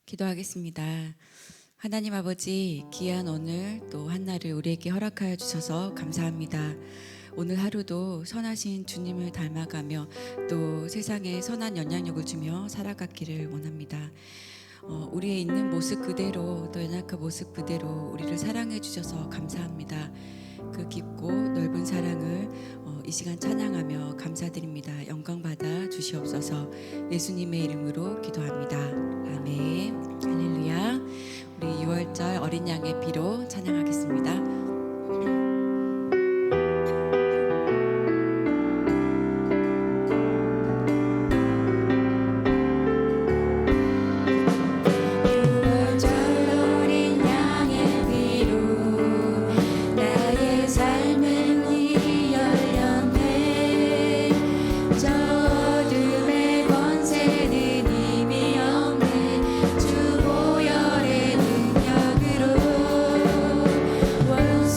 기도하겠습니다. 하나님 아버지, 귀한 오늘 또 한날을 우리에게 허락하여 주셔서 감사합니다. 오늘 하루도 선하신 주님을 닮아가며 또 세상에 선한 영향력을 주며 살아가기를 원합니다. 우리의 있는 모습 그대로 또 연약한 모습 그대로 우리를 사랑해 주셔서 감사합니다. 그 깊고 넓은 사랑을 이 시간 찬양하며 감사드립니다. 영광 받아 주시옵소서. 예수님의 이름으로 기도합니다. 아멘. 할렐루야. 우리 6월절 어린 양의 피로 찬양하겠습니다. 원수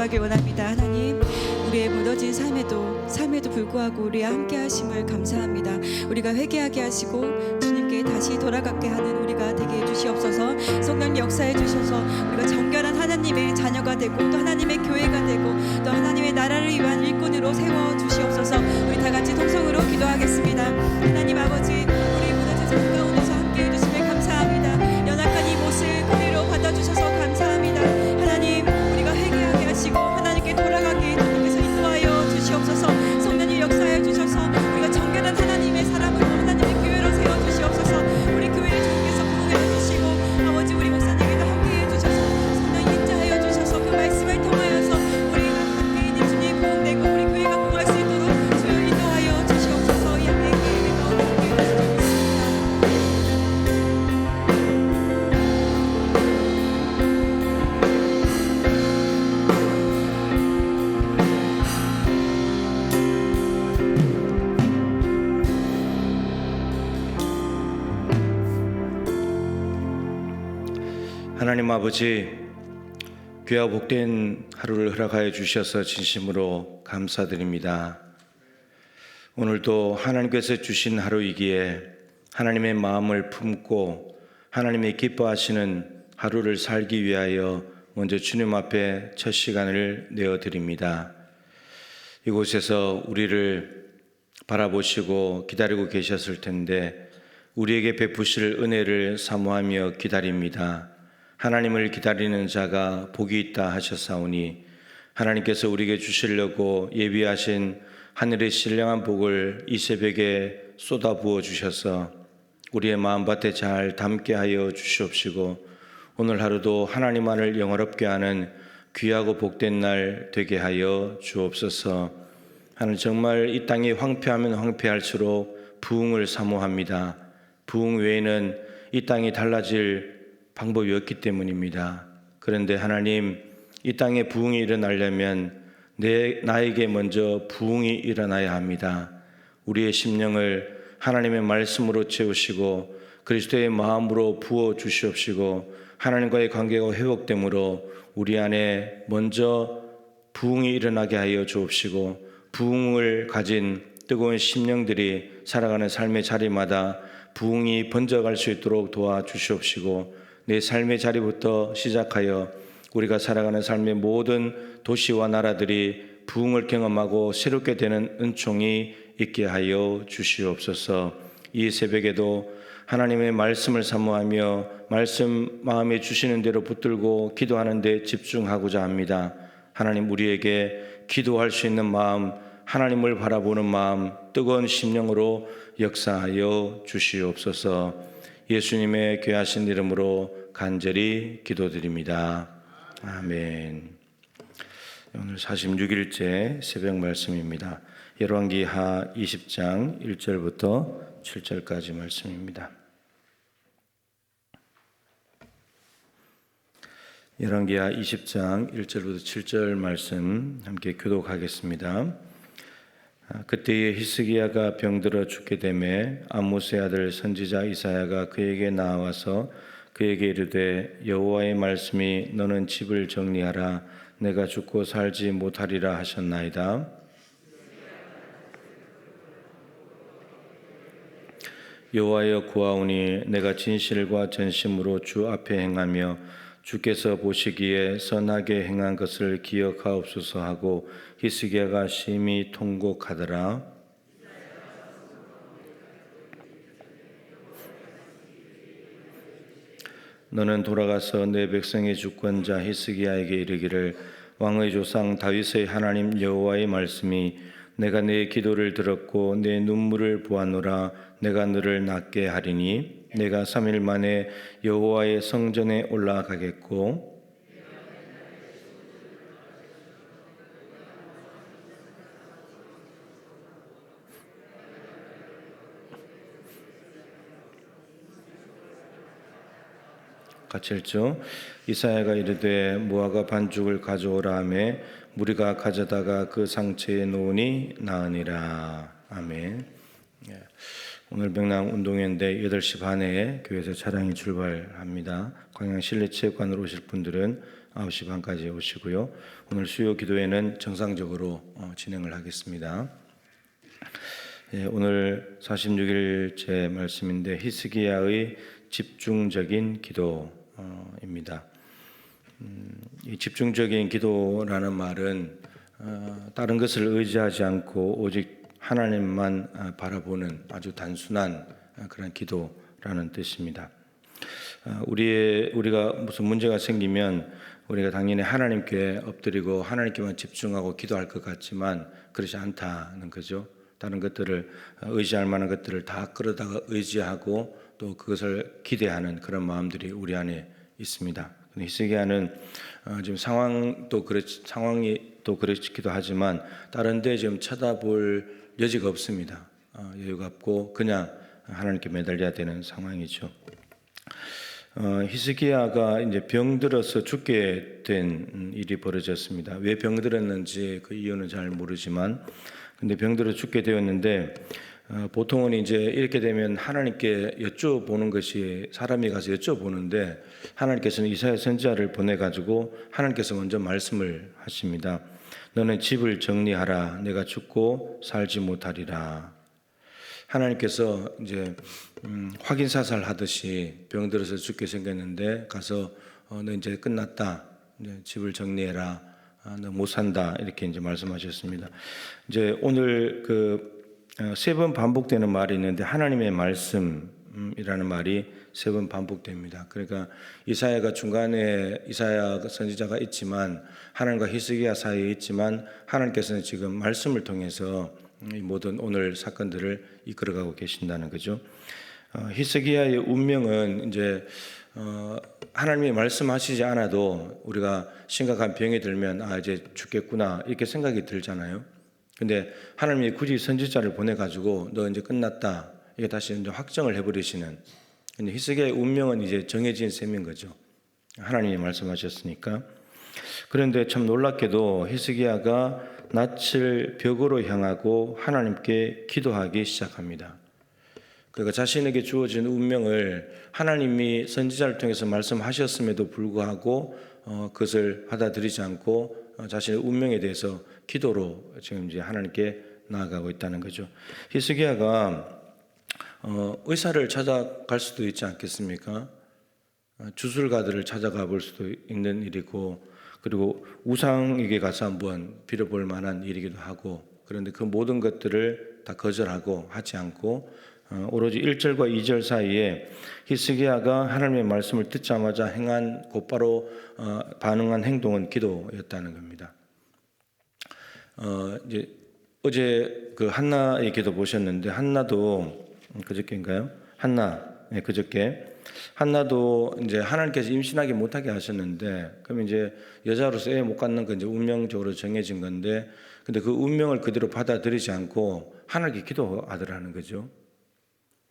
기도하길 원합니다. 하나님, 우리의 무너진 삶에도 불구하고 우리와 함께 하심을 감사합니다. 우리가 회개하게 하시고 주님께 다시 돌아가게 하는 우리가 되게 해주시옵소서. 성령 역사해 주셔서 우리가 정결한 하나님의 자녀가 되고 또 하나님의 교회가 되고 또 하나님의 나라를 위한 일꾼으로 세워 주시옵소서. 우리 다 같이 통성으로 기도하겠습니다. 하나님 아버지, 우리 무너진 삶 가운데서 함께 해주심을 감사합니다. 연약한 이 모습 그대로 받아주셔서 감사합니다. 하나님, 우리가 회개하게 하시고 하나님께 돌아가게 주님께서 인도하여 주시옵소서. 성령님 역사해 주셔서 우리가 정결한 하나님의 사람으로 하나님의 교회로 세워 주시옵소서. 우리 교회를 주님께서 부흥해 주시고 아버지, 우리 목사님께도 함께해 주셔서 성령 인자하여 주셔서 그 말씀을 통하여서 우리가 함께 있는 주님 부흥되고 우리 교회가 부흥할 수 있도록 주여 인도하여 주시옵소서. 이 함께 기도하며 함께해 주시옵소서. 하나님 아버지, 귀하 복된 하루를 허락하여 주셔서 진심으로 감사드립니다. 오늘도 하나님께서 주신 하루이기에 하나님의 마음을 품고 하나님의 기뻐하시는 하루를 살기 위하여 먼저 주님 앞에 첫 시간을 내어드립니다. 이곳에서 우리를 바라보시고 기다리고 계셨을 텐데 우리에게 베푸실 은혜를 사모하며 기다립니다. 하나님을 기다리는 자가 복이 있다 하셨사오니 하나님께서 우리에게 주시려고 예비하신 하늘의 신령한 복을 이 새벽에 쏟아부어 주셔서 우리의 마음밭에 잘 담게 하여 주시옵시고 오늘 하루도 하나님만을 영화롭게 하는 귀하고 복된 날 되게 하여 주옵소서. 하나님, 정말 이 땅이 황폐하면 황폐할수록 부흥을 사모합니다. 부흥 외에는 이 땅이 달라질 방법이 없기 때문입니다. 그런데 하나님, 이 땅에 부흥이 일어나려면 나에게 먼저 부흥이 일어나야 합니다. 우리의 심령을 하나님의 말씀으로 채우시고 그리스도의 마음으로 부어 주시옵시고 하나님과의 관계가 회복됨으로 우리 안에 먼저 부흥이 일어나게 하여 주옵시고 부흥을 가진 뜨거운 심령들이 살아가는 삶의 자리마다 부흥이 번져갈 수 있도록 도와주시옵시고 내 삶의 자리부터 시작하여 우리가 살아가는 삶의 모든 도시와 나라들이 부흥을 경험하고 새롭게 되는 은총이 있게 하여 주시옵소서. 이 새벽에도 하나님의 말씀을 사모하며 말씀 마음에 주시는 대로 붙들고 기도하는 데 집중하고자 합니다. 하나님, 우리에게 기도할 수 있는 마음, 하나님을 바라보는 마음, 뜨거운 심령으로 역사하여 주시옵소서. 예수님의 귀하신 이름으로 간절히 기도드립니다. 아멘. 오늘 46일째 새벽 말씀입니다. 열왕기하 20장 1절부터 7절까지 말씀입니다. 열왕기하 20장 1절부터 7절 말씀 함께 교독하겠습니다. 그때에 히스기야가 병들어 죽게 되매 아모스의 아들 선지자 이사야가 그에게 나와서 그에게 이르되 여호와의 말씀이 너는 집을 정리하라 내가 죽고 살지 못하리라 하셨나이다. 여호와여 구하오니 내가 진실과 전심으로 주 앞에 행하며 주께서 보시기에 선하게 행한 것을 기억하옵소서 하고 히스기야가 심히 통곡하더라. 너는 돌아가서 내 백성의 주권자 히스기야에게 이르기를 왕의 조상 다윗의 하나님 여호와의 말씀이 내가 내 기도를 들었고 내 눈물을 보았노라. 내가 너를 낫게 하리니 내가 3일 만에 여호와의 성전에 올라가겠고 같이 읽죠. 이사야가 이르되 무화과 반죽을 가져오라 하며 무리가 가져다가 그 상처에 놓으니 나으니라. 아멘. 오늘 명랑 운동회인데 8시 반에 교회에서 차량이 출발합니다. 광양 실내체육관으로 오실 분들은 9시 반까지 오시고요. 오늘 수요 기도회는 정상적으로 진행을 하겠습니다. 오늘 46일째 말씀인데 히스기야의 집중적인 기도입니다. 이 집중적인 기도라는 말은 다른 것을 의지하지 않고 오직 하나님만 바라보는 아주 단순한 그런 기도라는 뜻입니다. 우리가 무슨 문제가 생기면 우리가 당연히 하나님께 엎드리고 하나님께만 집중하고 기도할 것 같지만 그렇지 않다는 거죠. 다른 것들을 의지할 만한 것들을 다 끌어다가 의지하고 또 그것을 기대하는 그런 마음들이 우리 안에 있습니다. 히스기야는 지금 상황이 또 그렇기도 하지만 다른 데 지금 쳐다볼 여지가 없습니다. 여유가 없고 그냥 하나님께 매달려야 되는 상황이죠. 히스기야가 이제 병들어서 죽게 된 일이 벌어졌습니다. 왜 병들었는지 그 이유는 잘 모르지만 근데 병들어 죽게 되었는데 보통은 이제 이렇게 되면 하나님께 여쭤보는 것이 사람이 가서 여쭤보는데 하나님께서는 이사야 선지자를 보내 가지고 하나님께서 먼저 말씀을 하십니다. 너는 집을 정리하라. 내가 죽고 살지 못하리라. 하나님께서 이제 확인 사살하듯이 병들어서 죽게 생겼는데 가서 너 이제 끝났다. 이제 집을 정리해라. 너 못 산다. 이렇게 이제 말씀하셨습니다. 이제 오늘 세 번 반복되는 말이 있는데 하나님의 말씀이라는 말이 세 번 반복됩니다. 그러니까 이사야가 중간에 이사야 선지자가 있지만 하나님과 히스기야 사이에 있지만 하나님께서는 지금 말씀을 통해서 이 모든 오늘 사건들을 이끌어가고 계신다는 거죠. 히스기야의 운명은 이제 하나님이 말씀하시지 않아도 우리가 심각한 병이 들면 이제 죽겠구나 이렇게 생각이 들잖아요. 근데 하나님이 굳이 선지자를 보내가지고 너 이제 끝났다 이게 다시 이제 확정을 해버리시는. 근데 히스기야의 운명은 이제 정해진 셈인 거죠. 하나님이 말씀하셨으니까. 그런데 참 놀랍게도 히스기야가 낯을 벽으로 향하고 하나님께 기도하기 시작합니다. 그러니까 자신에게 주어진 운명을 하나님이 선지자를 통해서 말씀하셨음에도 불구하고 그것을 받아들이지 않고 자신의 운명에 대해서 기도로 지금 이제 하나님께 나아가고 있다는 거죠. 히스기야가 의사를 찾아갈 수도 있지 않겠습니까? 주술가들을 찾아가 볼 수도 있는 일이고 그리고 우상에게 가서 한번 빌어볼 만한 일이기도 하고 그런데 그 모든 것들을 다 거절하고 하지 않고 오로지 1절과 2절 사이에 히스기야가 하나님의 말씀을 듣자마자 행한 곧바로 반응한 행동은 기도였다는 겁니다. 이제 어제 그 한나의 기도 보셨는데 한나도 그저께인가요? 그저께 한나도 이제 하나님께서 임신하기 못하게 하셨는데 그럼 이제 여자로서 애 못 갖는 건 이제 운명적으로 정해진 건데 근데 그 운명을 그대로 받아들이지 않고 하나님께 기도하더라는 거죠.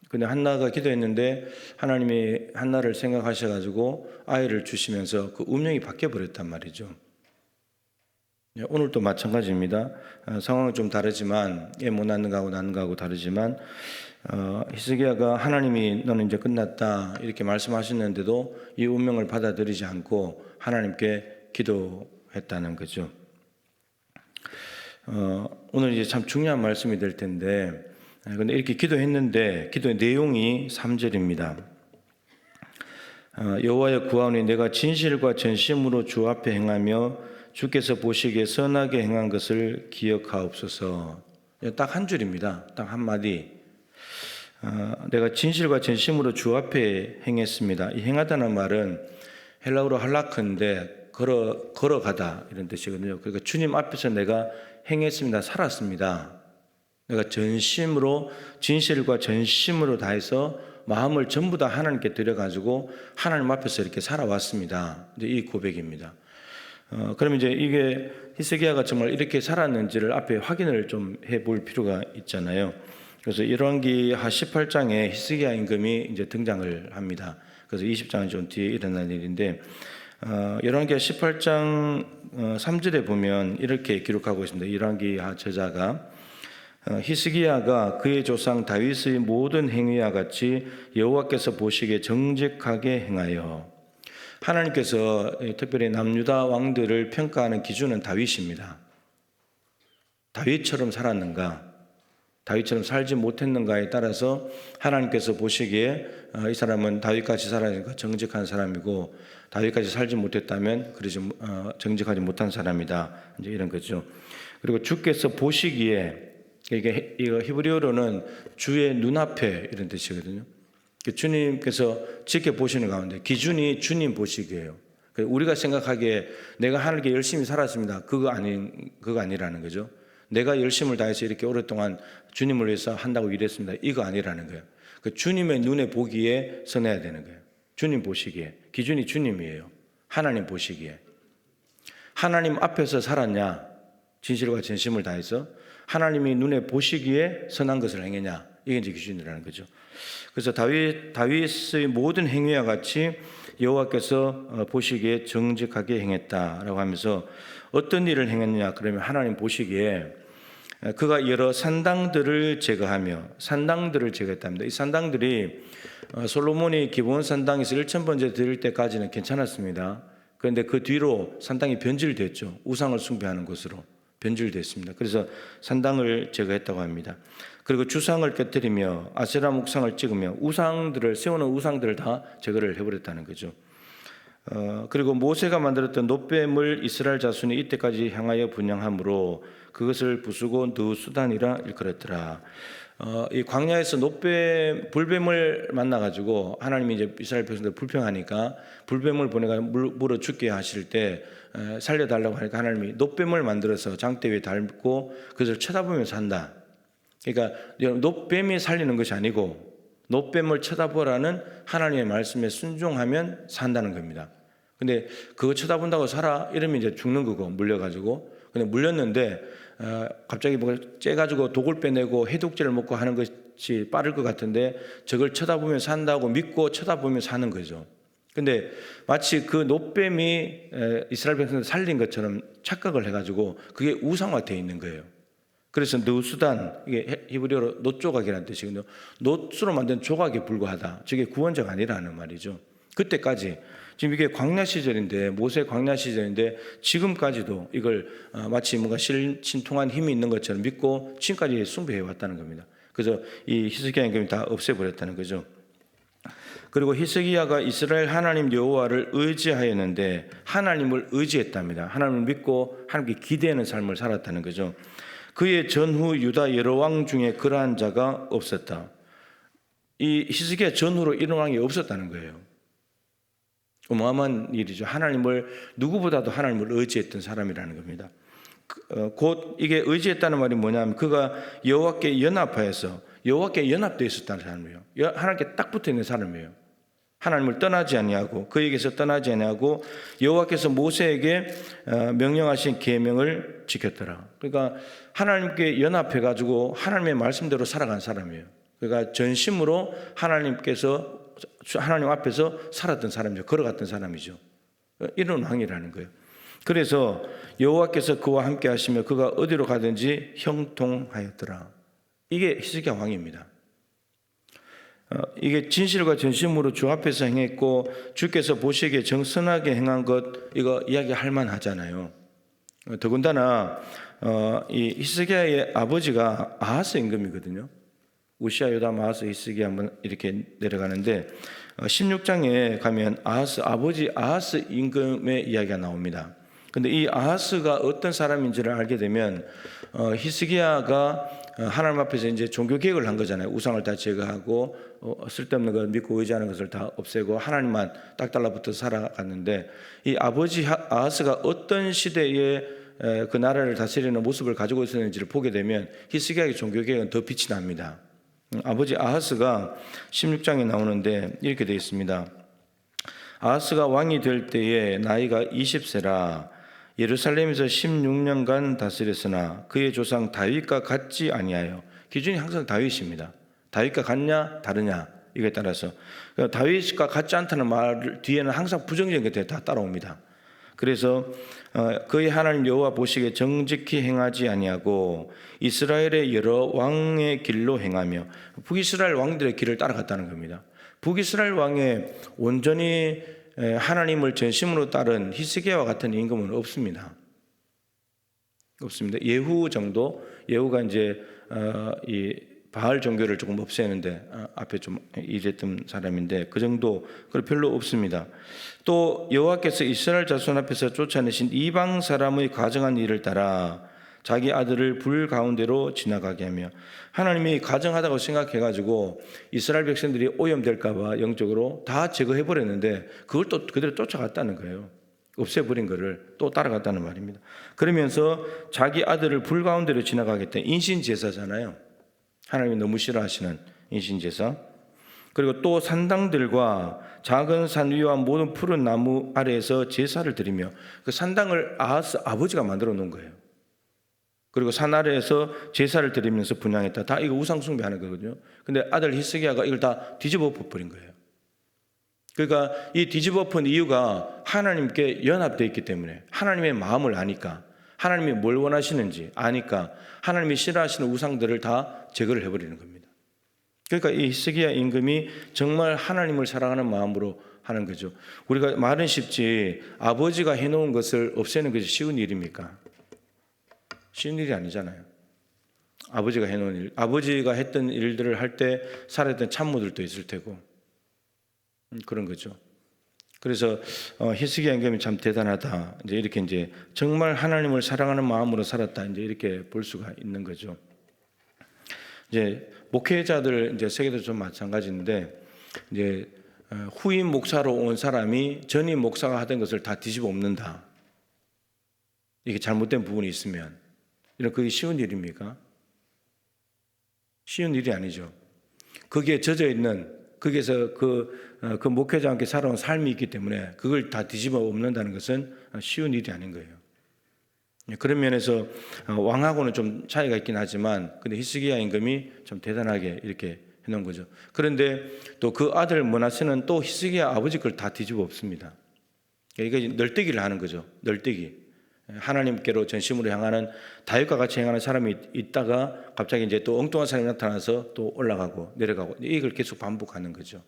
근데 한나가 기도했는데 하나님이 한나를 생각하셔가지고 아이를 주시면서 그 운명이 바뀌어 버렸단 말이죠. 오늘도 마찬가지입니다. 상황은 좀 다르지만 애 못 낳는 거하고 낳는 거하고 다르지만 히스기야가 하나님이 너는 이제 끝났다 이렇게 말씀하셨는데도 이 운명을 받아들이지 않고 하나님께 기도했다는 거죠. 오늘 이제 참 중요한 말씀이 될 텐데 근데 이렇게 기도했는데 기도의 내용이 3절입니다. 여호와여 구하오니 내가 진실과 전심으로 주 앞에 행하며 주께서 보시기에 선하게 행한 것을 기억하옵소서. 딱 한 줄입니다. 딱 한마디. 내가 진실과 전심으로 주 앞에 행했습니다. 이 행하다는 말은 헬라어로 할라크인데 걸어가다 이런 뜻이거든요. 그러니까 주님 앞에서 내가 행했습니다. 살았습니다. 내가 전심으로 진실과 전심으로 다해서 마음을 전부 다 하나님께 드려가지고 하나님 앞에서 이렇게 살아왔습니다. 이제 이 고백입니다. 그러면 이제 이게 히스기야가 정말 이렇게 살았는지를 앞에 확인을 좀 해볼 필요가 있잖아요. 그래서 열왕기하 18장에 히스기야 임금이 이제 등장을 합니다. 그래서 20장은 좀 뒤에 일어날 일인데 열왕기하 18장 3절에 보면 이렇게 기록하고 있습니다. 열왕기하 저자가 히스기야가 그의 조상 다윗의 모든 행위와 같이 여호와께서 보시기에 정직하게 행하여. 하나님께서 특별히 남유다 왕들을 평가하는 기준은 다윗입니다. 다윗처럼 살았는가, 다윗처럼 살지 못했는가에 따라서 하나님께서 보시기에 이 사람은 다윗같이 살아니까 정직한 사람이고, 다윗같이 살지 못했다면 그러지 정직하지 못한 사람이다, 이제 이런 거죠. 그리고 주께서 보시기에, 이거 히브리어로는 주의 눈앞에 이런 뜻이거든요. 주님께서 지켜보시는 가운데 기준이 주님 보시기에요. 우리가 생각하기에 내가 하나님께 열심히 살았습니다, 그거 아니라는 거죠. 내가 열심을 다해서 이렇게 오랫동안 주님을 위해서 한다고 일했습니다, 이거 아니라는 거예요. 주님의 눈에 보기에 선해야 되는 거예요. 주님 보시기에. 기준이 주님이에요. 하나님 보시기에. 하나님 앞에서 살았냐, 진실과 전심을 다해서 하나님이 눈에 보시기에 선한 것을 행했냐, 이게 이제 기준이라는 거죠. 그래서 다윗의 모든 행위와 같이 여호와께서 보시기에 정직하게 행했다라고 하면서 어떤 일을 행했느냐 그러면 하나님 보시기에 그가 여러 산당들을 제거하며, 산당들을 제거했답니다. 이 산당들이 솔로몬이 기본 산당에서 1000번째 드릴 때까지는 괜찮았습니다. 그런데 그 뒤로 산당이 변질됐죠. 우상을 숭배하는 곳으로 변질됐습니다. 그래서 산당을 제거했다고 합니다. 그리고 주상을 깨뜨리며 아세라 목상을 찍으며 세우는 우상들을 다 제거를 해버렸다는 거죠. 그리고 모세가 만들었던 놋뱀을 이스라엘 자손이 이때까지 향하여 분양함으로 그것을 부수고 느수단이라 일컬었더라. 이 광야에서 불뱀을 만나가지고 하나님이 이제 이스라엘 백성들 불평하니까 불뱀을 보내가 물어 죽게 하실 때 살려달라고 하니까 하나님이 놋뱀을 만들어서 장대 위에 달고 그것을 쳐다보면서 산다. 그러니까 놋뱀이 살리는 것이 아니고 놋뱀을 쳐다보라는 하나님의 말씀에 순종하면 산다는 겁니다. 근데 그거 쳐다본다고 살아 이러면 이제 죽는 거고, 물려가지고. 근데 물렸는데 갑자기 뭐 째가지고 독을 빼내고 해독제를 먹고 하는 것이 빠를 것 같은데 저걸 쳐다보면 산다고 믿고 쳐다보면 사는 거죠. 근데 마치 그 놋뱀이 이스라엘 백성을 살린 것처럼 착각을 해가지고 그게 우상화되어 있는 거예요. 그래서 느수단, 이게 히브리어로 놋조각이라는 뜻이거든요. 놋으로 만든 조각에 불과하다. 저게 구원자가 아니라는 말이죠. 그때까지 지금 이게 광야 시절인데, 모세 광야 시절인데 지금까지도 이걸 마치 뭔가 신통한 힘이 있는 것처럼 믿고 지금까지 숭배해 왔다는 겁니다. 그래서 이 히스기야 임금이 다 없애버렸다는 거죠. 그리고 히스기야가 이스라엘 하나님 여호와를 의지하였는데 하나님을 의지했답니다. 하나님을 믿고 하나님께 기대하는 삶을 살았다는 거죠. 그의 전후 유다 여러 왕 중에 그러한 자가 없었다. 이 히스기야 전후로 이런 왕이 없었다는 거예요. 어마어마한 일이죠. 누구보다도 하나님을 의지했던 사람이라는 겁니다. 곧 이게 의지했다는 말이 뭐냐면 그가 여호와께 연합하여서, 여호와께 연합되어 있었다는 사람이에요. 하나님께 딱 붙어 있는 사람이에요. 하나님을 떠나지 아니하고, 그에게서 떠나지 아니하고 여호와께서 모세에게 명령하신 계명을 지켰더라. 그러니까 하나님께 연합해 가지고 하나님의 말씀대로 살아간 사람이에요. 그러니까 전심으로 하나님 앞에서 살았던 사람이죠. 걸어갔던 사람이죠. 이런 왕이라는 거예요. 그래서 여호와께서 그와 함께 하시며 그가 어디로 가든지 형통하였더라. 이게 히스기야 왕입니다. 이게 진실과 전심으로 주 앞에서 행했고 주께서 보시기에 정선하게 행한 것, 이거 이야기할 만하잖아요. 더군다나 이 히스기야의 아버지가 아하스 임금이거든요. 우시야, 요담, 아하스, 히스기야 한번 이렇게 내려가는데 16장에 가면 아버지 아하스 임금의 이야기가 나옵니다. 근데 이 아하스가 어떤 사람인지를 알게 되면 히스기야가 하나님 앞에서 이제 종교 개혁을 한 거잖아요. 우상을 다 제거하고 쓸데없는 걸 믿고 의지하는 것을 다 없애고 하나님만 딱 달라붙어 살아갔는데, 이 아버지 아하스가 어떤 시대에 그 나라를 다스리는 모습을 가지고 있었는지를 보게 되면 히스기야의 종교 개혁은 더 빛이 납니다. 아버지 아하스가 16장에 나오는데 이렇게 되어 있습니다. 아하스가 왕이 될 때에 나이가 20세라 예루살렘에서 16년간 다스렸으나 그의 조상 다윗과 같지 아니하여. 기준이 항상 다윗입니다. 다윗과 같냐 다르냐 이거에 따라서 다윗과 같지 않다는 말 뒤에는 항상 부정적인 것들이 다 따라옵니다. 그래서 그의 하나님 여호와 보시기에 정직히 행하지 아니하고 이스라엘의 여러 왕의 길로 행하며, 북이스라엘 왕들의 길을 따라갔다는 겁니다. 북이스라엘 왕의 온전히 하나님을 전심으로 따른 히스기야와 같은 임금은 없습니다. 없습니다. 예후 정도, 예후가 이제 이 바알 종교를 조금 없애는데 앞에 좀 일했던 사람인데 그 정도 별로 없습니다. 또 여호와께서 이스라엘 자손 앞에서 쫓아내신 이방 사람의 가정한 일을 따라 자기 아들을 불 가운데로 지나가게 하며, 하나님이 가정하다고 생각해가지고 이스라엘 백성들이 오염될까봐 영적으로 다 제거해버렸는데 그걸 또 그대로 쫓아갔다는 거예요. 없애버린 것을 또 따라갔다는 말입니다. 그러면서 자기 아들을 불 가운데로 지나가겠다. 인신제사잖아요. 하나님이 너무 싫어하시는 인신제사. 그리고 또 산당들과 작은 산 위와 모든 푸른 나무 아래에서 제사를 드리며, 그 산당을 아하스 아버지가 만들어 놓은 거예요. 그리고 산 아래에서 제사를 드리면서 분향했다. 다 이거 우상 숭배하는 거거든요. 근데 아들 히스기야가 이걸 다 뒤집어 버린 거예요. 그러니까 이 뒤집어 엎은 이유가 하나님께 연합되어 있기 때문에, 하나님의 마음을 아니까, 하나님이 뭘 원하시는지 아니까 하나님이 싫어하시는 우상들을 다 제거를 해버리는 겁니다. 그러니까 이 히스기야 임금이 정말 하나님을 사랑하는 마음으로 하는 거죠. 우리가 말은 쉽지 아버지가 해놓은 것을 없애는 것이 쉬운 일입니까? 쉬운 일이 아니잖아요. 아버지가 해놓은 일, 아버지가 했던 일들을 할 때 살아있던 참모들도 있을 테고 그런 거죠. 그래서 히스기야 임금이 참 대단하다. 이제 정말 하나님을 사랑하는 마음으로 살았다. 이렇게 볼 수가 있는 거죠. 이제 목회자들 이제 세계도 좀 마찬가지인데, 이제 후임 목사로 온 사람이 전임 목사가 하던 것을 다 뒤집어 엎는다. 이게 잘못된 부분이 있으면 그게 쉬운 일입니까? 쉬운 일이 아니죠. 거기에 젖어 있는, 거기에서 그 목회자와 함께 살아온 삶이 있기 때문에 그걸 다 뒤집어 엎는다는 것은 쉬운 일이 아닌 거예요. 그런 면에서 왕하고는 좀 차이가 있긴 하지만, 근데 히스기야 임금이 좀 대단하게 이렇게 해놓은 거죠. 그런데 또 그 아들 므낫세는 또 히스기야 아버지 걸 다 뒤집어 엎습니다. 이게 널뛰기를 하는 거죠. 널뛰기. 하나님께로 전심으로 향하는, 다윗과 같이 행하는 사람이 있다가 갑자기 이제 또 엉뚱한 사람이 나타나서 또 올라가고 내려가고, 이걸 계속 반복하는 거죠.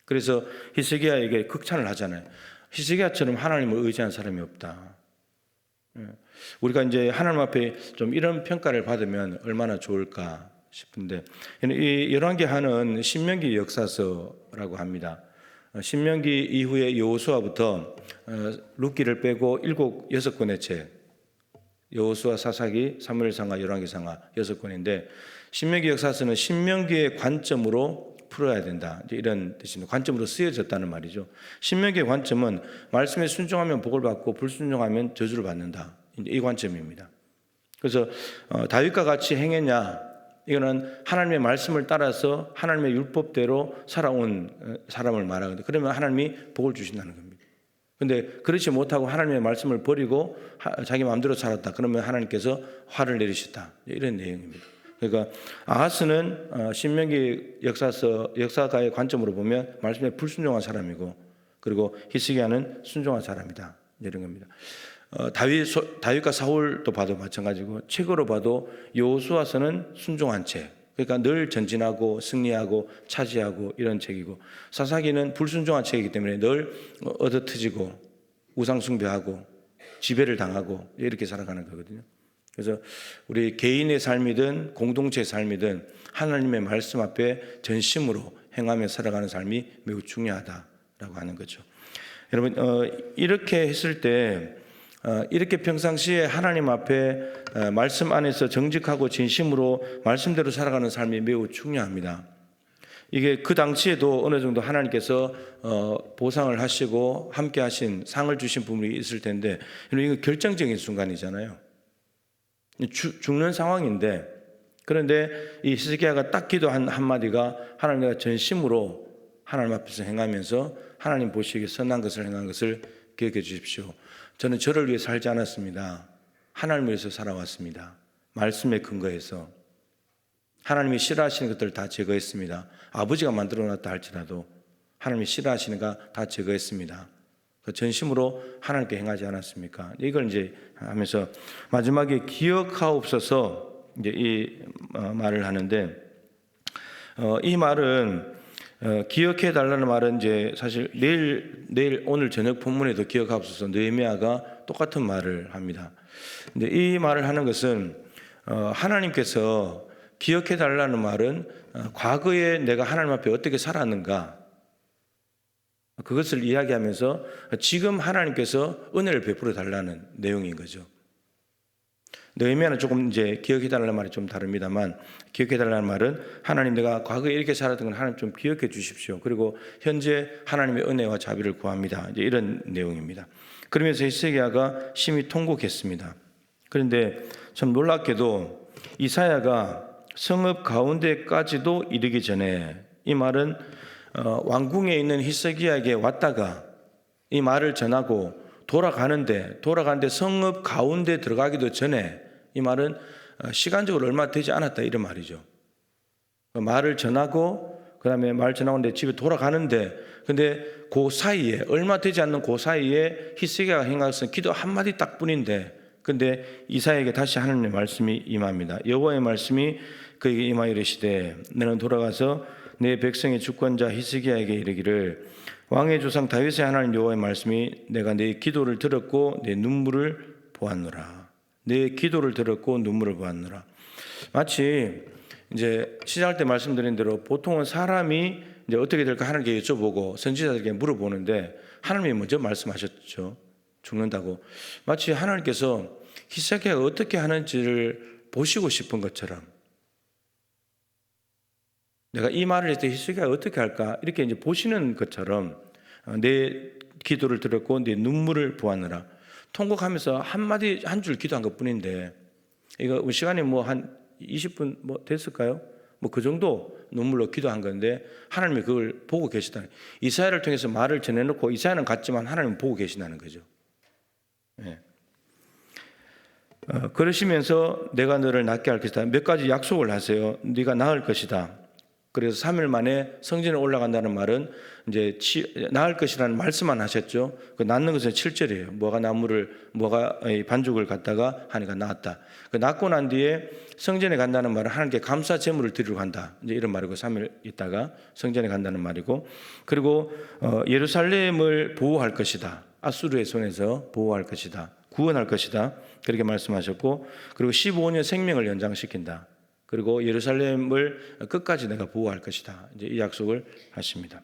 그래서 히스기야에게 극찬을 하잖아요. 히스기야처럼 하나님을 의지한 사람이 없다. 우리가 이제 하나님 앞에 좀 이런 평가를 받으면 얼마나 좋을까 싶은데, 이 열왕기하는 신명기 역사서라고 합니다. 신명기 이후에 여호수아부터 룻기를 빼고 6권의 책, 여호수아, 사사기, 사무엘상하, 열왕기상하 6권인데, 신명기 역사서는 신명기의 관점으로 풀어야 된다, 이런 뜻입니다. 관점으로 쓰여졌다는 말이죠. 신명기의 관점은 말씀에 순종하면 복을 받고 불순종하면 저주를 받는다, 이 관점입니다. 그래서 다윗과 같이 행했냐, 이거는 하나님의 말씀을 따라서 하나님의 율법대로 살아온 사람을 말하거든요. 그러면 하나님이 복을 주신다는 겁니다. 그런데 그렇지 못하고 하나님의 말씀을 버리고 자기 마음대로 살았다, 그러면 하나님께서 화를 내리셨다, 이런 내용입니다. 그러니까 아하스는 신명기 역사가의 관점으로 보면 말씀에 불순종한 사람이고, 그리고 히스기야는 순종한 사람이다, 이런 겁니다. 다윗과 사울도 봐도 마찬가지고, 책으로 봐도 여호수아서는 순종한 책, 그러니까 늘 전진하고 승리하고 차지하고 이런 책이고, 사사기는 불순종한 책이기 때문에 늘 얻어터지고 우상숭배하고 지배를 당하고 이렇게 살아가는 거거든요. 그래서 우리 개인의 삶이든 공동체의 삶이든 하나님의 말씀 앞에 전심으로 행하며 살아가는 삶이 매우 중요하다라고 하는 거죠. 여러분, 이렇게 했을 때, 이렇게 평상시에 하나님 앞에 말씀 안에서 정직하고 진심으로 말씀대로 살아가는 삶이 매우 중요합니다. 이게 그 당시에도 어느 정도 하나님께서 보상을 하시고 함께 하신, 상을 주신 부분이 있을 텐데, 이거 결정적인 순간이잖아요. 죽는 상황인데, 그런데 이 히스기야가 딱 기도한 한마디가, 하나님, 내가 전심으로 하나님 앞에서 행하면서 하나님 보시기에 선한 것을 행한 것을 기억해 주십시오. 저는 저를 위해 살지 않았습니다. 하나님을 위해서 살아왔습니다. 말씀에 근거해서 하나님이 싫어하시는 것들을 다 제거했습니다. 아버지가 만들어놨다 할지라도 하나님이 싫어하시는 거 다 제거했습니다. 그 전심으로 하나님께 행하지 않았습니까? 이걸 이제 하면서 마지막에 기억하옵소서 이제 이 말을 하는데, 이 말은 기억해 달라는 말은 이제 사실 내일 오늘 저녁 본문에도 기억하옵소서 느헤미야가 똑같은 말을 합니다. 근데 이 말을 하는 것은 하나님께서 기억해 달라는 말은 과거에 내가 하나님 앞에 어떻게 살았는가, 그것을 이야기하면서 지금 하나님께서 은혜를 베풀어 달라는 내용인 거죠. 느헤미야는 조금 이제 기억해 달라는 말이 좀 다릅니다만, 기억해 달라는 말은 하나님 내가 과거에 이렇게 살았던 건 하나님 좀 기억해 주십시오. 그리고 현재 하나님의 은혜와 자비를 구합니다. 이제 이런 내용입니다. 그러면서 히스기야가 심히 통곡했습니다. 그런데 참 놀랍게도 이사야가 성읍 가운데까지도 이르기 전에, 이 말은 왕궁에 있는 히스기야에게 왔다가 이 말을 전하고 돌아가는데 성읍 가운데 들어가기도 전에, 이 말은 시간적으로 얼마 되지 않았다 이런 말이죠. 말을 전하고 그다음에 말 전하고 집에 돌아가는데, 근데 그 사이에 얼마 되지 않는 그 사이에 히스기야가 행한 것은 기도 한마디 딱 뿐인데, 근데 이사야에게 다시 하나님의 말씀이 임합니다. 여호와의 말씀이 그에게 임하여 이르시되 너는 돌아가서 내 백성의 주권자 히스기야에게 이르기를 왕의 조상 다윗의 하나님 여호와의 말씀이 내가 내 기도를 들었고 내 눈물을 보았노라. 내 기도를 들었고 눈물을 보았노라. 마치 이제 시작할 때 말씀드린 대로 보통은 사람이 이제 어떻게 될까 하나님께 여쭤보고 선지자들에게 물어보는데 하나님이 먼저 말씀하셨죠. 죽는다고. 마치 하나님께서 히스기야가 어떻게 하는지를 보시고 싶은 것처럼, 내가 이 말을 했을 때 히스기야가 어떻게 할까 이렇게 이제 보시는 것처럼 내 기도를 들었고 내 눈물을 보았느라, 통곡하면서 한마디 한 줄 기도한 것뿐인데, 이거 시간이 뭐 한 20분 뭐 됐을까요? 뭐 그 정도 눈물로 기도한 건데 하나님이 그걸 보고 계시다는, 이사야를 통해서 말을 전해놓고 이사야는 갔지만 하나님은 보고 계신다는 거죠. 예. 그러시면서 내가 너를 낫게 할 것이다. 몇 가지 약속을 하세요. 네가 나을 것이다. 그래서 3일 만에 성전에 올라간다는 말은 이제 나을 것이라는 말씀만 하셨죠. 그 낫는 것은 7절이에요. 뭐가 반죽을 갖다가 하니까 나았다. 그 낫고 난 뒤에 성전에 간다는 말은 하나님께 감사 제물을 드리러 간다. 이제 이런 말이고, 3일 있다가 성전에 간다는 말이고, 그리고 예루살렘을 보호할 것이다. 아수르의 손에서 보호할 것이다. 구원할 것이다. 그렇게 말씀하셨고, 그리고 15년 생명을 연장시킨다. 그리고 예루살렘을 끝까지 내가 보호할 것이다. 이제 이 약속을 하십니다.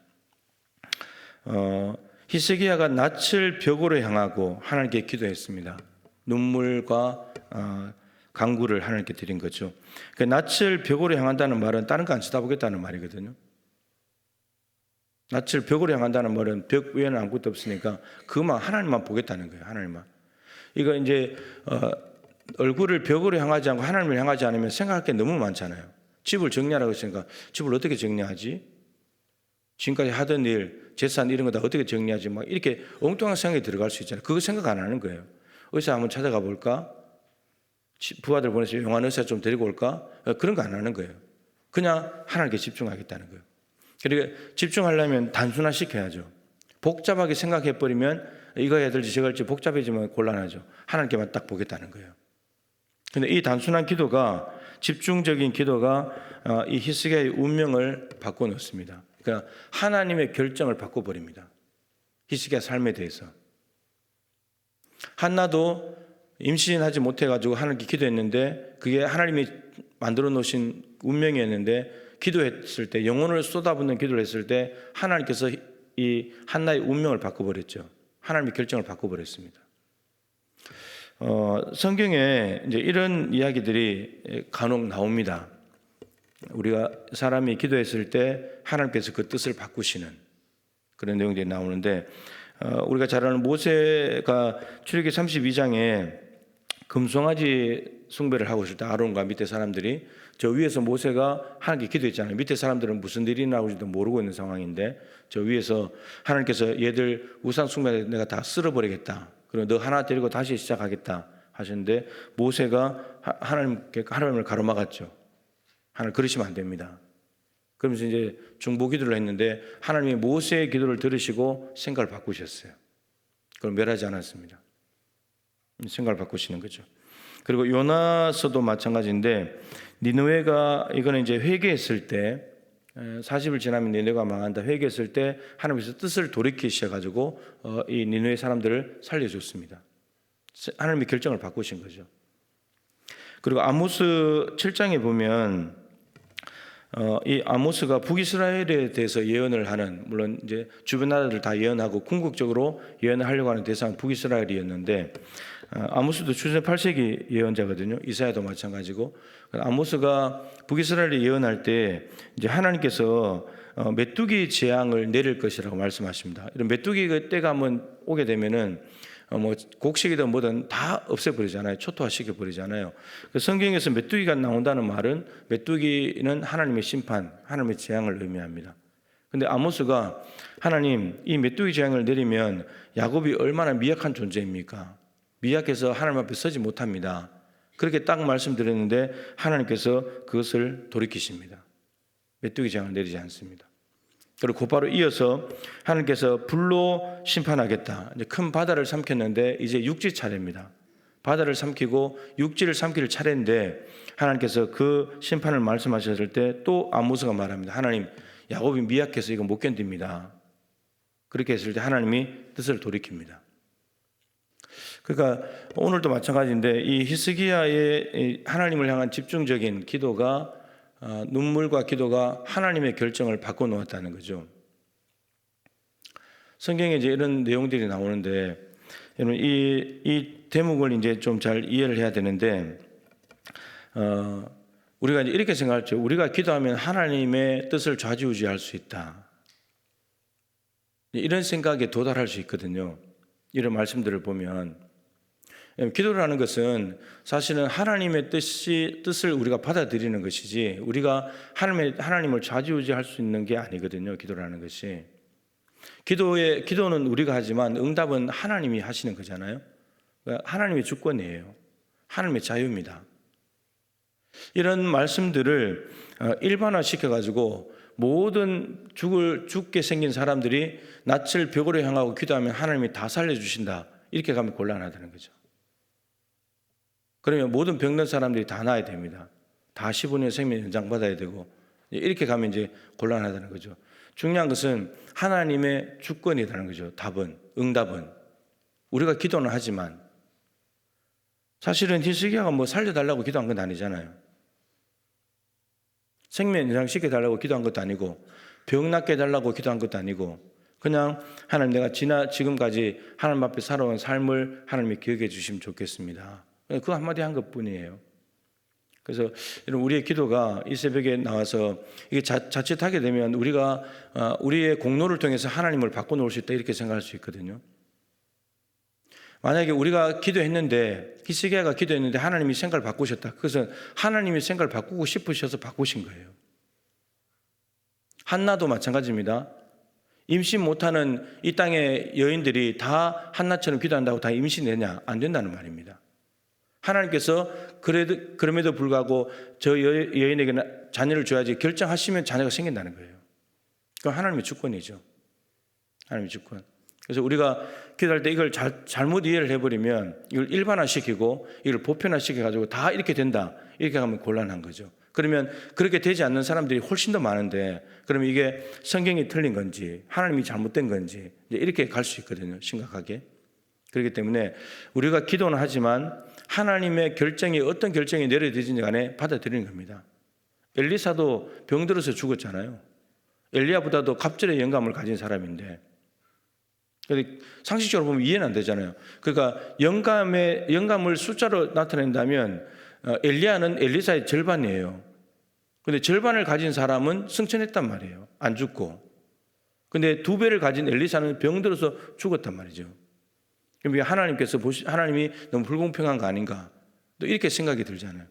히스기야가 낯을 벽으로 향하고 하나님께 기도했습니다. 눈물과 간구를 하나님께 드린 거죠. 그 낯을 벽으로 향한다는 말은 다른 거 안 쳐다보겠다는 말이거든요. 낯을 벽으로 향한다는 말은 벽 위에는 아무것도 없으니까 그만 하나님만 보겠다는 거예요. 하나님만. 이거 이제 얼굴을 벽으로 향하지 않고 하나님을 향하지 않으면 생각할 게 너무 많잖아요. 집을 정리하라고 했으니까 집을 어떻게 정리하지? 지금까지 하던 일, 재산 이런 거 다 어떻게 정리하지? 막 이렇게 엉뚱한 생각이 들어갈 수 있잖아요. 그거 생각 안 하는 거예요. 의사 한번 찾아가 볼까? 부하들 보내서 영한 의사 좀 데리고 올까? 그런 거 안 하는 거예요. 그냥 하나님께 집중하겠다는 거예요. 그러니까 집중하려면 단순화시켜야죠. 복잡하게 생각해버리면 이거 해야 될지 저거 할지 복잡해지면 곤란하죠. 하나님께만 딱 보겠다는 거예요. 근데 이 단순한 기도가, 집중적인 기도가 이 히스기야의 운명을 바꿔놓습니다. 그러니까 하나님의 결정을 바꿔버립니다. 히스기야 삶에 대해서. 한나도 임신하지 못해가지고 하나님께 기도했는데 그게 하나님이 만들어 놓으신 운명이었는데, 기도했을 때, 영혼을 쏟아붓는 기도를 했을 때 하나님께서 이 한나의 운명을 바꿔버렸죠. 하나님의 결정을 바꿔버렸습니다. 성경에 이제 이런 이야기들이 간혹 나옵니다. 우리가 사람이 기도했을 때 하나님께서 그 뜻을 바꾸시는 그런 내용들이 나오는데, 우리가 잘 아는 모세가 출애굽기 32장에 금송아지 숭배를 하고 있을 때 아론과 밑에 사람들이, 저 위에서 모세가 하나님께 기도했잖아요. 밑에 사람들은 무슨 일이 나오지도 모르고 있는 상황인데 저 위에서 하나님께서 얘들 우상 숭배 내가 다 쓸어버리겠다. 그리고 너 하나 데리고 다시 시작하겠다 하셨는데, 모세가 하나님을 가로막았죠. 하나님 그러시면 안 됩니다. 그러면서 이제 중보 기도를 했는데 하나님이 모세의 기도를 들으시고 생각을 바꾸셨어요. 그걸 멸하지 않았습니다. 생각을 바꾸시는 거죠. 그리고 요나서도 마찬가지인데 니느웨가 이거는 이제 회개했을 때 40일 지나면 니느웨가 망한다. 회개했을 때 하나님께서 뜻을 돌이키셔 가지고 이 니느웨 사람들을 살려줬습니다. 하나님이 결정을 바꾸신 거죠. 그리고 아모스 7장에 보면 이 아모스가 북이스라엘에 대해서 예언을 하는, 물론 이제 주변 나라들 다 예언하고 궁극적으로 예언을 하려고 하는 대상은 북이스라엘이었는데 아모스도 출생 8세기 예언자거든요. 이사야도 마찬가지고. 아모스가 북이스라엘에 예언할 때 이제 하나님께서 메뚜기 재앙을 내릴 것이라고 말씀하십니다. 이런 메뚜기 때가 한번 오게 되면은 뭐 곡식이든 뭐든 다 없애버리잖아요. 초토화시켜 버리잖아요. 성경에서 메뚜기가 나온다는 말은 메뚜기는 하나님의 심판, 하나님의 재앙을 의미합니다. 근데 아모스가 하나님, 이 메뚜기 재앙을 내리면 야곱이 얼마나 미약한 존재입니까? 미약해서 하나님 앞에 서지 못합니다. 그렇게 딱 말씀드렸는데 하나님께서 그것을 돌이키십니다. 메뚜기 재앙을 내리지 않습니다. 그리고 곧바로 이어서 하나님께서 불로 심판하겠다. 이제 큰 바다를 삼켰는데 이제 육지 차례입니다. 바다를 삼키고 육지를 삼킬 차례인데 하나님께서 그 심판을 말씀하셨을 때 또 아모스가 말합니다. 하나님, 야곱이 미약해서 이거 못 견딥니다. 그렇게 했을 때 하나님이 뜻을 돌이킵니다. 그러니까 오늘도 마찬가지인데 이 히스기야의 하나님을 향한 집중적인 기도가 눈물과 기도가 하나님의 결정을 바꿔놓았다는 거죠. 성경에 이제 이런 내용들이 나오는데 여러분 이 대목을 이제 좀 잘 이해를 해야 되는데 우리가 이제 이렇게 생각하죠. 우리가 기도하면 하나님의 뜻을 좌지우지할 수 있다. 이런 생각에 도달할 수 있거든요. 이런 말씀들을 보면 기도라는 것은 사실은 하나님의 뜻을 우리가 받아들이는 것이지 우리가 하나님을 좌지우지할 수 있는 게 아니거든요. 기도라는 것이. 기도는 우리가 하지만 응답은 하나님이 하시는 거잖아요. 그러니까 하나님의 주권이에요. 하나님의 자유입니다. 이런 말씀들을 일반화시켜가지고 모든 죽게 생긴 사람들이 낯을 벽으로 향하고 기도하면 하나님이 다 살려주신다. 이렇게 가면 곤란하다는 거죠. 그러면 모든 병든 사람들이 다 나아야 됩니다. 다 15년 생명 연장 받아야 되고 이렇게 가면 이제 곤란하다는 거죠. 중요한 것은 하나님의 주권이라는 거죠. 답은, 응답은. 우리가 기도는 하지만 사실은 히스기야가 뭐 살려달라고 기도한 건 아니잖아요. 생명 연장 시켜달라고 기도한 것도 아니고 병 낫게 해달라고 기도한 것도 아니고 그냥 하나님 내가 지금까지 하나님 앞에 살아온 삶을 하나님이 기억해 주시면 좋겠습니다. 그 한마디 한 것뿐이에요. 그래서 우리의 기도가 이 새벽에 나와서 이게 자칫하게 되면 우리가 우리의 공로를 통해서 하나님을 바꿔놓을 수 있다 이렇게 생각할 수 있거든요. 만약에 우리가 기도했는데 히스기야가 기도했는데 하나님이 생각을 바꾸셨다. 그것은 하나님이 생각을 바꾸고 싶으셔서 바꾸신 거예요. 한나도 마찬가지입니다. 임신 못하는 이 땅의 여인들이 다 한나처럼 기도한다고 다 임신되냐? 안 된다는 말입니다. 하나님께서 그럼에도 불구하고 저 여인에게 자녀를 줘야지 결정하시면 자녀가 생긴다는 거예요. 그건 하나님의 주권이죠. 하나님의 주권. 그래서 우리가 기도할 때 이걸 잘못 이해를 해버리면 이걸 일반화시키고 이걸 보편화시켜가지고 다 이렇게 된다. 이렇게 하면 곤란한 거죠. 그러면 그렇게 되지 않는 사람들이 훨씬 더 많은데 그러면 이게 성경이 틀린 건지 하나님이 잘못된 건지 이렇게 갈 수 있거든요. 심각하게. 그렇기 때문에 우리가 기도는 하지만 하나님의 결정이 어떤 결정이 내려지든지 간에 받아들이는 겁니다. 엘리사도 병들어서 죽었잖아요. 엘리야보다도 갑절의 영감을 가진 사람인데 상식적으로 보면 이해는 안 되잖아요. 그러니까 영감을 숫자로 나타낸다면 엘리야는 엘리사의 절반이에요. 그런데 절반을 가진 사람은 승천했단 말이에요. 안 죽고. 그런데 2배를 가진 엘리사는 병들어서 죽었단 말이죠. 그럼 하나님이 너무 불공평한 거 아닌가? 또 이렇게 생각이 들잖아요.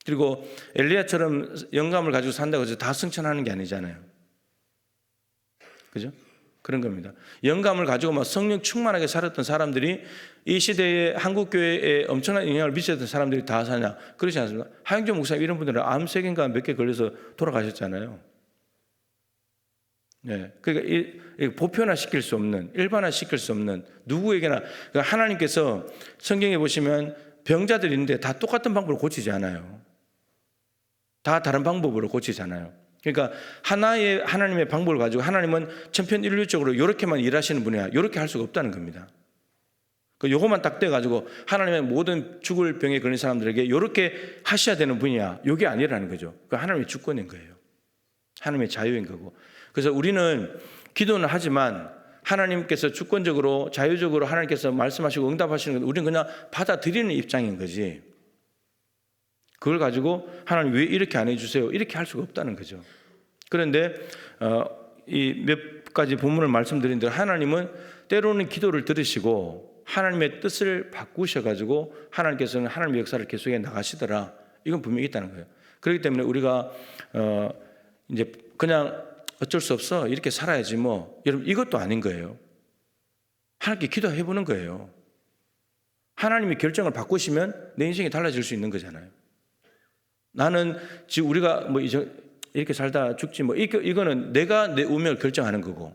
그리고 엘리야처럼 영감을 가지고 산다고 해서 다 승천하는 게 아니잖아요. 그죠? 그런 겁니다. 영감을 가지고 막 성령 충만하게 살았던 사람들이 이 시대에 한국교회에 엄청난 영향을 미쳤던 사람들이 다 사냐? 그렇지 않습니까? 하영조 목사님 이런 분들은 암세균과 몇 개 걸려서 돌아가셨잖아요. 네, 그러니까 이 보편화 시킬 수 없는, 일반화 시킬 수 없는 누구에게나, 그러니까 하나님께서 성경에 보시면 병자들이 있는데 다 똑같은 방법으로 고치지 않아요. 다 다른 방법으로 고치잖아요. 그러니까 하나의 하나님의 방법을 가지고 하나님은 천편일률적으로 이렇게만 일하시는 분이야, 이렇게 할 수가 없다는 겁니다. 요것만 딱 떼가지고 하나님의 모든 죽을 병에 걸린 사람들에게 이렇게 하셔야 되는 분이야, 이게 아니라는 거죠. 그 하나님의 주권인 거예요. 하나님의 자유인 거고. 그래서 우리는 기도는 하지만 하나님께서 주권적으로 자유적으로 하나님께서 말씀하시고 응답하시는 건 우리는 그냥 받아들이는 입장인 거지, 그걸 가지고 하나님 왜 이렇게 안 해주세요, 이렇게 할 수가 없다는 거죠. 그런데 이 몇 가지 본문을 말씀드린 대로 하나님은 때로는 기도를 들으시고 하나님의 뜻을 바꾸셔가지고 하나님께서는 하나님의 역사를 계속해 나가시더라, 이건 분명히 있다는 거예요. 그렇기 때문에 우리가 이제 그냥 어쩔 수 없어 이렇게 살아야지 뭐, 여러분 이것도 아닌 거예요. 하나님께 기도해 보는 거예요. 하나님이 결정을 바꾸시면 내 인생이 달라질 수 있는 거잖아요. 나는 지금 우리가 뭐 이렇게 살다 죽지 뭐, 이거는 내가 내 운명을 결정하는 거고,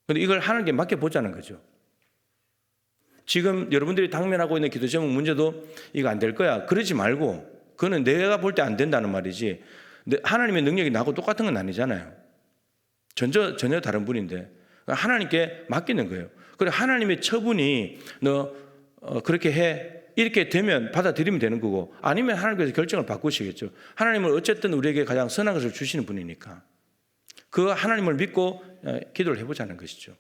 근데 이걸 하나님께 맡겨보자는 거죠. 지금 여러분들이 당면하고 있는 기도 제목 문제도 이거 안 될 거야, 그러지 말고, 그거는 내가 볼 때 안 된다는 말이지 하나님의 능력이 나하고 똑같은 건 아니잖아요. 전혀 다른 분인데 하나님께 맡기는 거예요. 그래, 하나님의 처분이 너 그렇게 해, 이렇게 되면 받아들이면 되는 거고, 아니면 하나님께서 결정을 바꾸시겠죠. 하나님은 어쨌든 우리에게 가장 선한 것을 주시는 분이니까 그 하나님을 믿고 기도를 해보자는 것이죠.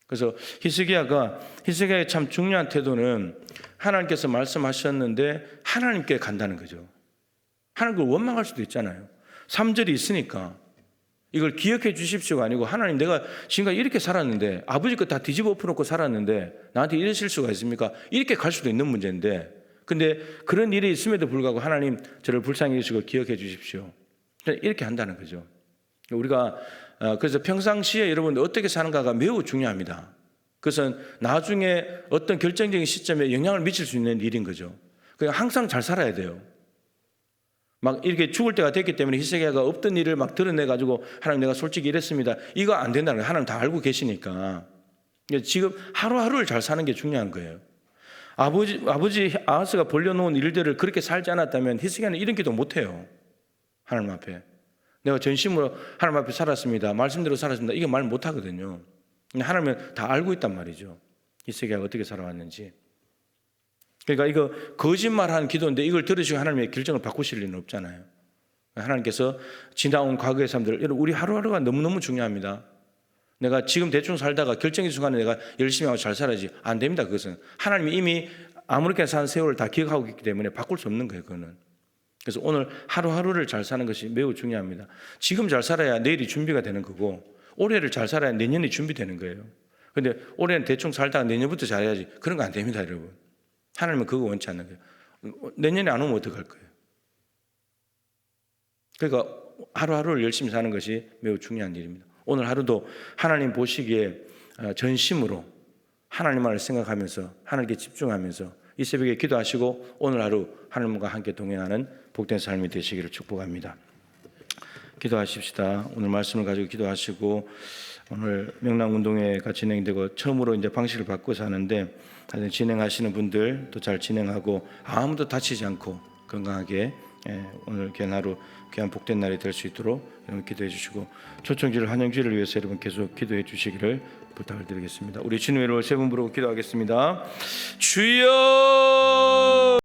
그래서 히스기야의 참 중요한 태도는 하나님께서 말씀하셨는데 하나님께 간다는 거죠. 하나님을 원망할 수도 있잖아요. 3절이 있으니까 이걸 기억해 주십시오가 아니고, 하나님 내가 지금까지 이렇게 살았는데, 아버지 거 다 뒤집어 엎어놓고 살았는데 나한테 이러실 수가 있습니까? 이렇게 갈 수도 있는 문제인데, 근데 그런 일이 있음에도 불구하고 하나님 저를 불쌍히 여기시고 기억해 주십시오, 이렇게 한다는 거죠. 우리가 그래서 평상시에 여러분 어떻게 사는가가 매우 중요합니다. 그것은 나중에 어떤 결정적인 시점에 영향을 미칠 수 있는 일인 거죠. 그냥 항상 잘 살아야 돼요. 막 이렇게 죽을 때가 됐기 때문에 히스기야가 없던 일을 막 드러내가지고 하나님 내가 솔직히 이랬습니다, 이거 안 된다는 거예요. 하나님 다 알고 계시니까. 지금 하루하루를 잘 사는 게 중요한 거예요. 아버지 아하스가 벌려놓은 일들을 그렇게 살지 않았다면 히스기야는 이런 기도 못해요. 하나님 앞에 내가 전심으로 하나님 앞에 살았습니다, 말씀대로 살았습니다, 이게 말 못하거든요. 하나님은 다 알고 있단 말이죠, 히스기야가 어떻게 살아왔는지. 그러니까 이거 거짓말하는 기도인데 이걸 들으시고 하나님의 결정을 바꾸실 리는 없잖아요. 하나님께서 지나온 과거의 삶들, 여러분 우리 하루하루가 너무너무 중요합니다. 내가 지금 대충 살다가 결정의 순간에 내가 열심히 하고 잘 살아야지, 안 됩니다. 그것은 하나님이 이미 아무렇게나 사는 세월을 다 기억하고 있기 때문에 바꿀 수 없는 거예요, 그거는. 그래서 오늘 하루하루를 잘 사는 것이 매우 중요합니다. 지금 잘 살아야 내일이 준비가 되는 거고, 올해를 잘 살아야 내년이 준비되는 거예요. 그런데 올해는 대충 살다가 내년부터 잘해야지, 그런 거 안 됩니다, 여러분. 하나님은 그거 원치 않는 거예요. 내년에 안 오면 어떡할 거예요? 그러니까 하루하루를 열심히 사는 것이 매우 중요한 일입니다. 오늘 하루도 하나님 보시기에 전심으로 하나님만을 생각하면서 하나님께 집중하면서 이 새벽에 기도하시고 오늘 하루 하나님과 함께 동행하는 복된 삶이 되시기를 축복합니다. 기도하십시다. 오늘 말씀을 가지고 기도하시고, 오늘 명랑운동회가 진행되고 처음으로 이제 방식을 바꿔서 하는데, 진행하시는 분들 또 잘 진행하고 아무도 다치지 않고 건강하게 오늘 귀한 하루, 귀한 복된 날이 될 수 있도록 여러분 기도해 주시고, 초청지를 환영지를 위해서 여러분 계속 기도해 주시기를 부탁을 드리겠습니다. 우리 주님의 이름으로 세 분 부르고 기도하겠습니다. 주여